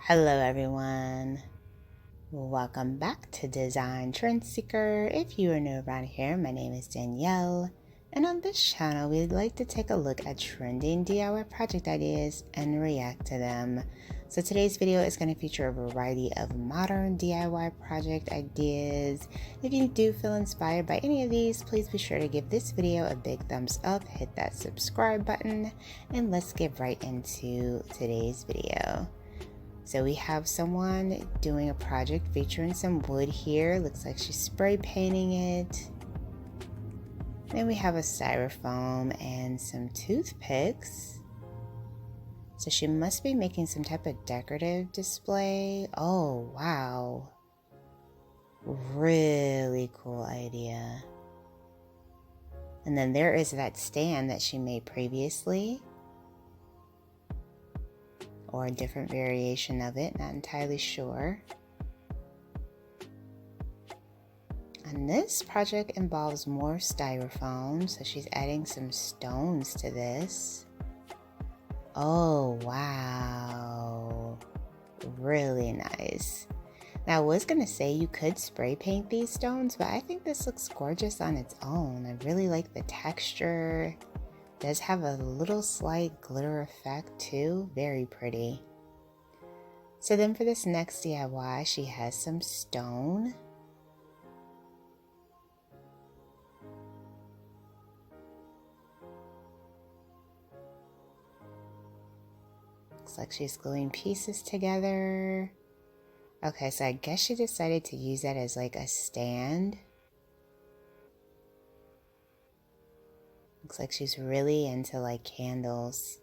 Hello everyone, welcome back to Design Trend Seeker. If you are new around here, my name is Danielle, and on this channel we'd like to take a look at trending DIY project ideas and react to them. So today's video is going to feature a variety of modern DIY project ideas. If you do feel inspired by any of these, please be sure to give this video a big thumbs up, hit that subscribe button, and let's get right into today's video. So we have someone doing a project featuring some wood here. Looks like she's spray painting it. Then we have a styrofoam and some toothpicks. So she must be making some type of decorative display. Oh, wow. Really cool idea. And then there is that stand that she made previously, or a different variation of it, not entirely sure. And this project involves more styrofoam, so she's adding some stones to this. Oh, wow. Really nice. Now, I was gonna say you could spray paint these stones, but I think this looks gorgeous on its own. I really like the texture. Does have a little slight glitter effect too, very pretty. So then for this next DIY, she has some stone. Looks like she's gluing pieces together. Okay, so I guess she decided to use that as like a stand. Looks like she's really into like candles.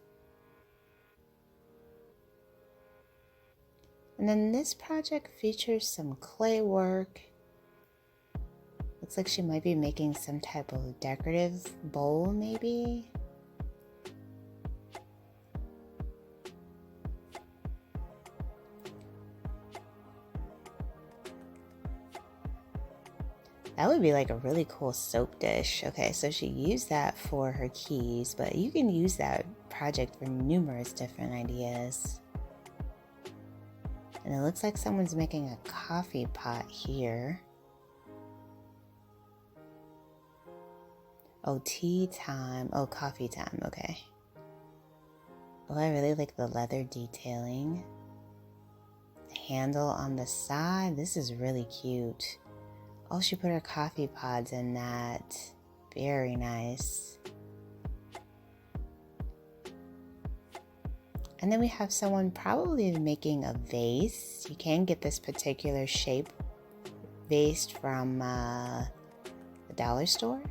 And then this project features some clay work. Looks like she might be making some type of decorative bowl maybe. That would be like a really cool soap dish. Okay, so she used that for her keys, but you can use that project for numerous different ideas. And it looks like someone's making a coffee pot here. Oh, tea time. Oh, coffee time. Okay. Oh, I really like the leather detailing. The handle on the side. This is really cute. Oh, she put her coffee pods in that. Very nice. And then we have someone probably making a vase. You can get this particular shape vase from the dollar store.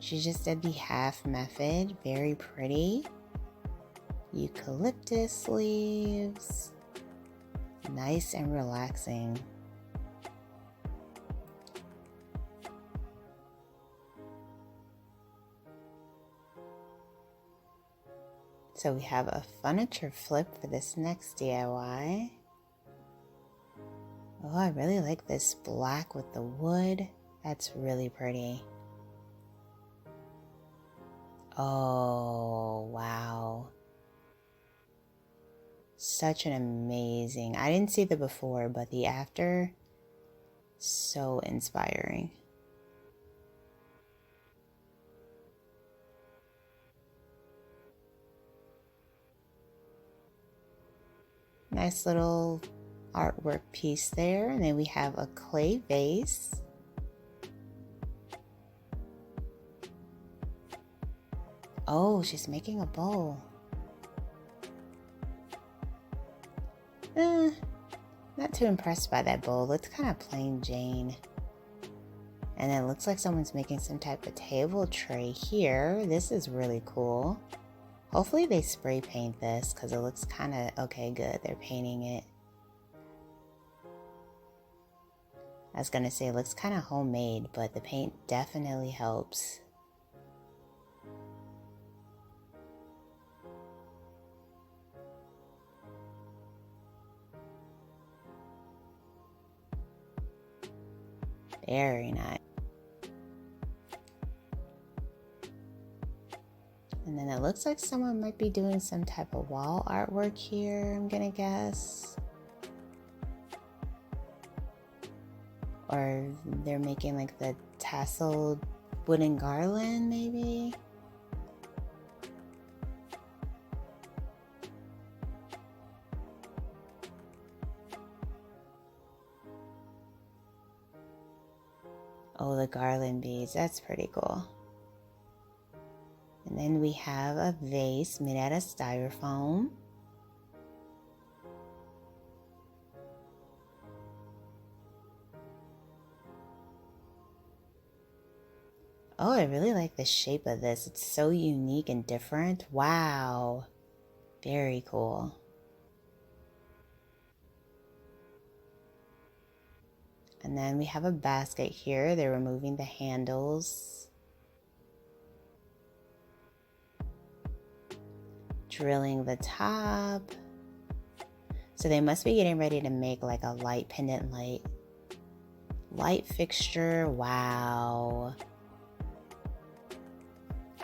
She just did the half method. Very pretty. Eucalyptus leaves. Nice and relaxing. So we have a furniture flip for this next DIY. Oh, I really like this black with the wood. That's really pretty. Oh, wow. Such an amazing. I didn't see the before, but the after, so inspiring. Nice little artwork piece there. And then we have a clay vase. Oh, she's making a bowl. Not too impressed by that bowl. It's kind of plain Jane. And it looks like someone's making some type of table tray here. This is really cool. Hopefully they spray paint this because it looks kind of, okay, good. They're painting it. I was going to say it looks kind of homemade, but the paint definitely helps. Very nice. And then it looks looks like someone might be doing some type of wall artwork here, I'm gonna guess. Or they're making like the tasseled wooden garland, maybe? Oh, the garland beads, that's pretty cool. And then we have a vase made out of styrofoam. Oh, I really like the shape of this. It's so unique and different. Wow. Very cool. And then we have a basket here. They're removing the handles. Drilling the top. So they must be getting ready to make like a light pendant light fixture. Wow.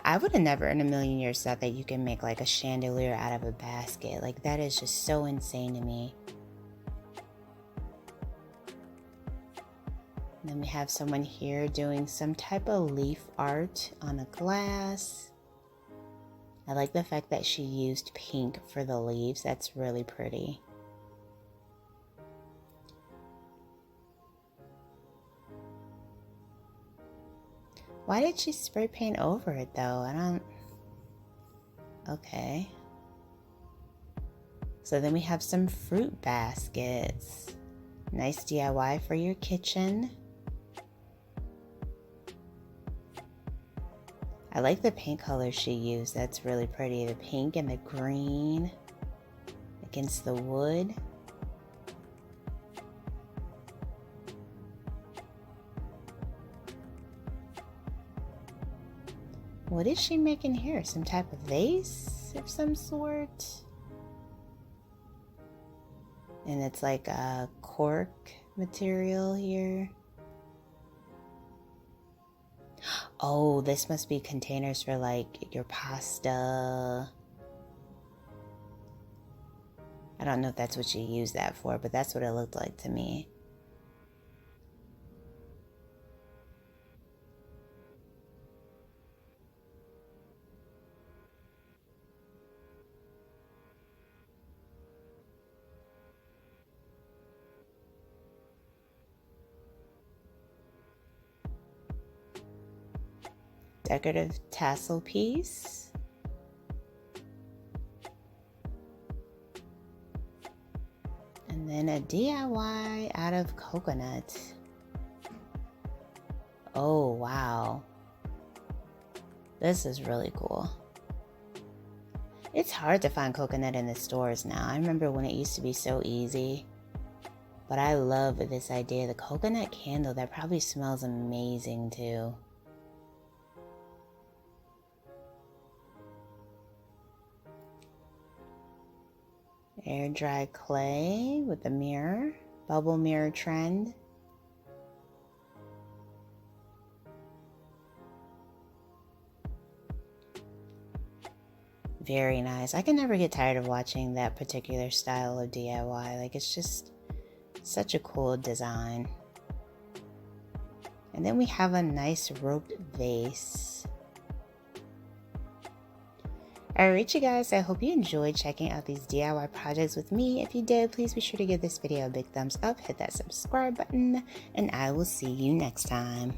I would have never in a million years thought that you can make like a chandelier out of a basket. Like that is just so insane to me. And then we have someone here doing some type of leaf art on a glass. I like the fact that she used pink for the leaves. That's really pretty. Why did she spray paint over it though? Okay. So then we have some fruit baskets. Nice DIY for your kitchen. I like the paint colors she used. That's really pretty. The pink and the green against the wood. What is she making here? Some type of vase of some sort? And it's like a cork material here. Oh, this must be containers for like your pasta. I don't know if that's what you use that for, but that's what it looked like to me. Decorative tassel piece. And then a DIY out of coconut. Oh, wow. This is really cool. It's hard to find coconut in the stores now. I remember when it used to be so easy. But I love this idea. The coconut candle, that probably smells amazing too. Air dry clay with the mirror, bubble mirror trend. Very nice. I can never get tired of watching that particular style of DIY. Like, it's just such a cool design. And then we have a nice roped vase. Alright you guys, I hope you enjoyed checking out these DIY projects with me. If you did, please be sure to give this video a big thumbs up, hit that subscribe button, and I will see you next time.